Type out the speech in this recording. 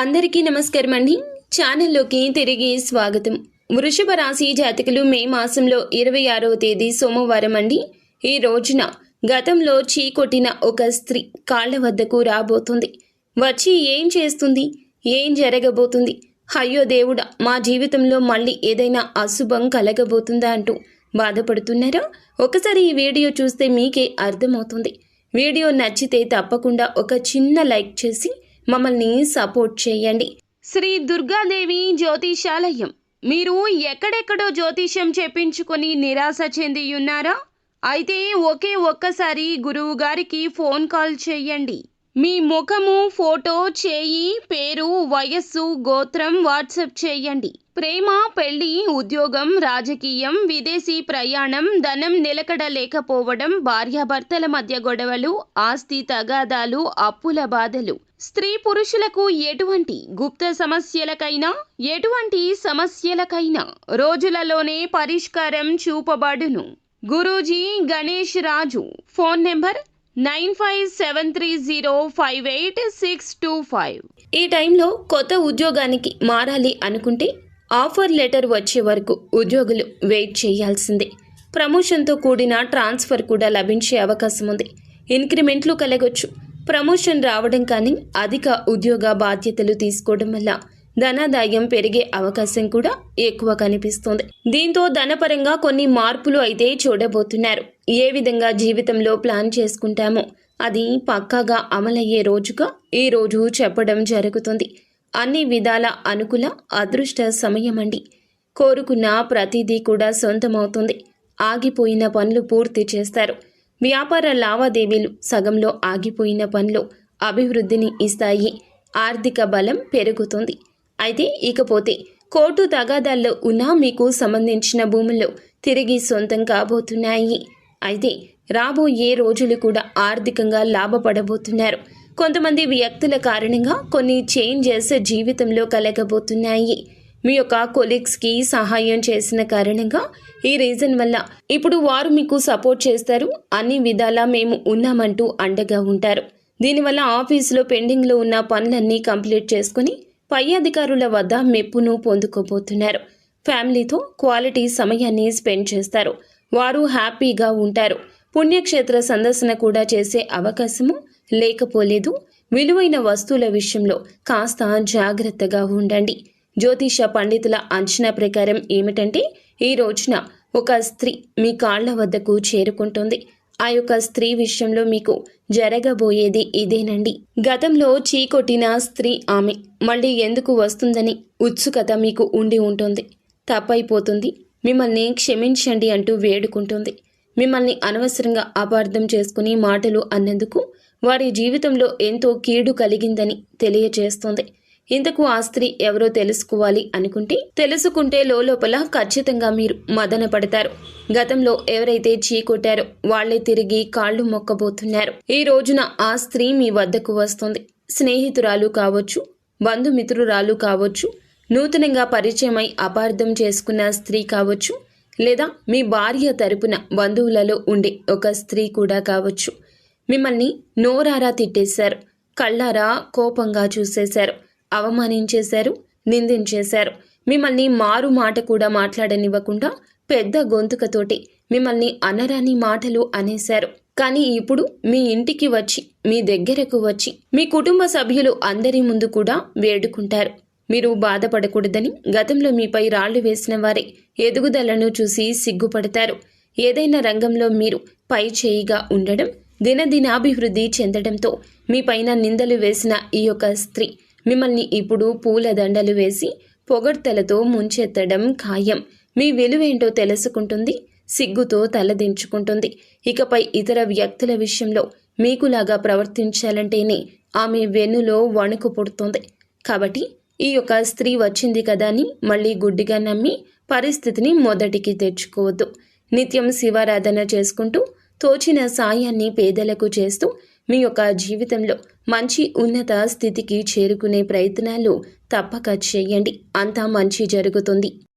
అందరికీ నమస్కారం అండి. ఛానల్లోకి తిరిగి స్వాగతం. వృషభ రాశి జాతకులు మే మాసంలో 26వ తేదీ సోమవారం అండి. ఈ రోజున గతంలో చీకొట్టిన ఒక స్త్రీ కాళ్ల వద్దకు రాబోతుంది. వచ్చి ఏం చేస్తుంది, ఏం జరగబోతుంది, అయ్యో దేవుడా మా జీవితంలో మళ్ళీ ఏదైనా అశుభం కలగబోతుందా అంటూ బాధపడుతున్నారా? ఒకసారి ఈ వీడియో చూస్తే మీకే అర్థమవుతుంది. వీడియో నచ్చితే తప్పకుండా ఒక చిన్న లైక్ చేసి మమ్మల్ని సపోర్ట్ చేయండి. శ్రీ దుర్గాదేవి జ్యోతిషాలయం. మీరు ఎక్కడెక్కడో జ్యోతిష్యం చెప్పించుకొని నిరాశ చెంది ఉన్నారా? అయితే ఒక్కసారి గురువు గారికి ఫోన్ కాల్ చేయండి. మీ ముఖము, ఫోటో, చేయి, పేరు, వయస్సు, గోత్రం వాట్సాప్ చేయండి. ప్రేమ, పెళ్లి, ఉద్యోగం, రాజకీయం, విదేశీ ప్రయాణం, ధనం నిలకడ లేకపోవడం, భార్యాభర్తల మధ్య గొడవలు, ఆస్తి తగాదాలు, అప్పుల బాధలు, స్త్రీ పురుషులకు ఎటువంటి గుప్త సమస్యలకైనా రోజులలోనే పరిష్కారం చూపబడును. గురూజీ గణేష్ రాజు. Phone number 9573058625. ఈ టైంలో కొత్త ఉద్యోగానికి మారాలి అనుకుంటే ఆఫర్ లెటర్ వచ్చే వరకు ఉద్యోగులు వెయిట్ చేయాల్సిందే. ప్రమోషన్తో కూడిన ట్రాన్స్ఫర్ కూడా లభించే అవకాశం ఉంది. ఇంక్రిమెంట్లు కలగొచ్చు. ప్రమోషన్ రావడం కానీ అధిక ఉద్యోగ బాధ్యతలు తీసుకోవడం వల్ల ధనాదాయం పెరిగే అవకాశం కూడా ఎక్కువ కనిపిస్తోంది. దీంతో ధనపరంగా కొన్ని మార్పులు అయితే చూడబోతున్నారు. ఏ విధంగా జీవితంలో ప్లాన్ చేసుకుంటామో అది పక్కాగా అమలయ్యే రోజుగా ఈ రోజు చెప్పడం జరుగుతుంది. అన్ని విధాల అనుకూల అదృష్ట సమయం అండి. కోరుకున్న ప్రతిదీ కూడా సొంతమవుతుంది. ఆగిపోయిన పనులు పూర్తి చేస్తారు. వ్యాపార లావాదేవీలు సగంలో ఆగిపోయిన పనులు అభివృద్ధిని ఇస్తాయి. ఆర్థిక బలం పెరుగుతుంది. అయితే ఇకపోతే కోర్టు తగాదాల్లో ఉన్న మీకు సంబంధించిన భూముల్లో తిరిగి సొంతం కాబోతున్నాయి. అయితే రాబోయే రోజులు కూడా ఆర్థికంగా లాభపడబోతున్నారు. కొంతమంది వ్యక్తుల కారణంగా కొన్ని చేంజెస్ జీవితంలో కలగబోతున్నాయి. మీ యొక్క కొలీగ్స్కి సహాయం చేసిన కారణంగా ఈ రీజన్ వల్ల ఇప్పుడు వారు మీకు సపోర్ట్ చేస్తారు. అన్ని విధాలా మేము ఉన్నామంటూ అండగా ఉంటారు. దీనివల్ల ఆఫీసులో పెండింగ్లో ఉన్న పనులన్నీ కంప్లీట్ చేసుకుని పై అధికారుల వద్ద మెప్పును పొందుకోబోతున్నారు. ఫ్యామిలీతో క్వాలిటీ సమయాన్ని స్పెండ్ చేస్తారు. వారు హ్యాపీగా ఉంటారు. పుణ్యక్షేత్ర సందర్శన కూడా చేసే అవకాశము లేకపోలేదు. విలువైన వస్తువుల విషయంలో కాస్త జాగ్రత్తగా ఉండండి. జ్యోతిష పండితుల అంచనా ప్రకారం ఏమిటంటే ఈ రోజున ఒక స్త్రీ మీ కాళ్ల వద్దకు చేరుకుంటుంది. ఆ యొక్క స్త్రీ విషయంలో మీకు జరగబోయేది ఇదేనండి. గతంలో చీకొట్టిన స్త్రీ ఆమె మళ్ళీ ఎందుకు వస్తుందని ఉత్సుకత మీకు ఉండి ఉంటుంది. తప్పైపోతుంది, మిమ్మల్ని క్షమించండి అంటూ వేడుకుంటుంది. మిమ్మల్ని అనవసరంగా అపార్థం చేసుకుని మాటలు అన్నందుకు వారి జీవితంలో ఎంతో కీడు కలిగిందని తెలియజేస్తుంది. ఇంతకు ఆ స్త్రీ ఎవరో తెలుసుకోవాలి అనుకుంటే తెలుసుకుంటే లోపల ఖచ్చితంగా మీరు మదన పడతారు. గతంలో ఎవరైతే చీకొట్టారో వాళ్లే తిరిగి కాళ్లు మొక్కబోతున్నారు. ఈ రోజున ఆ స్త్రీ మీ వద్దకు వస్తుంది. స్నేహితురాలు కావచ్చు, బంధుమిత్రురాలు కావచ్చు, నూతనంగా పరిచయమై అపార్థం చేసుకున్న స్త్రీ కావచ్చు, లేదా మీ భార్య తరపున బంధువులలో ఉండే ఒక స్త్రీ కూడా కావచ్చు. మిమ్మల్ని నోరారా తిట్టేశారు, కళ్ళారా కోపంగా చూసేశారు, అవమానించేశారు, నిందించేశారు. మిమ్మల్ని మారు మాట కూడా మాట్లాడనివ్వకుండా పెద్ద గొంతుకతోటి మిమ్మల్ని అనరాని మాటలు అనేశారు. కానీ ఇప్పుడు మీ ఇంటికి వచ్చి, మీ దగ్గరకు వచ్చి, మీ కుటుంబ సభ్యులు అందరి ముందు కూడా వేడుకుంటారు. మీరు బాధపడకూడదని గతంలో మీపై రాళ్లు వేసిన వారే ఎదుగుదలను చూసి సిగ్గుపడతారు. ఏదైనా రంగంలో మీరు పై చేయిగా ఉండడం, దినదినాభివృద్ధి చెందడంతో మీ పైన నిందలు వేసిన ఈ యొక్క స్త్రీ మిమ్మల్ని ఇప్పుడు పూలదండలు వేసి పొగడ్తలతో ముంచెత్తడం ఖాయం. మీ విలువేంటో తెలుసుకుంటుంది. సిగ్గుతో తలదించుకుంటుంది. ఇకపై ఇతర వ్యక్తుల విషయంలో మీకులాగా ప్రవర్తించాలంటేనే ఆమె వెన్నులో వణుకు పుడుతుంది. కాబట్టి ఈ యొక్క స్త్రీ వచ్చింది కదా అని మళ్ళీ గుడ్డిగా నమ్మి పరిస్థితిని మొదటికి తెచ్చుకోవద్దు. నిత్యం శివారాధన చేసుకుంటూ తోచిన సాయాన్ని పేదలకు చేస్తూ మీ యొక్క జీవితంలో మంచి ఉన్నత స్థితికి చేరుకునే ప్రయత్నాలు తప్పక చేయండి. అంతా మంచి జరుగుతుంది.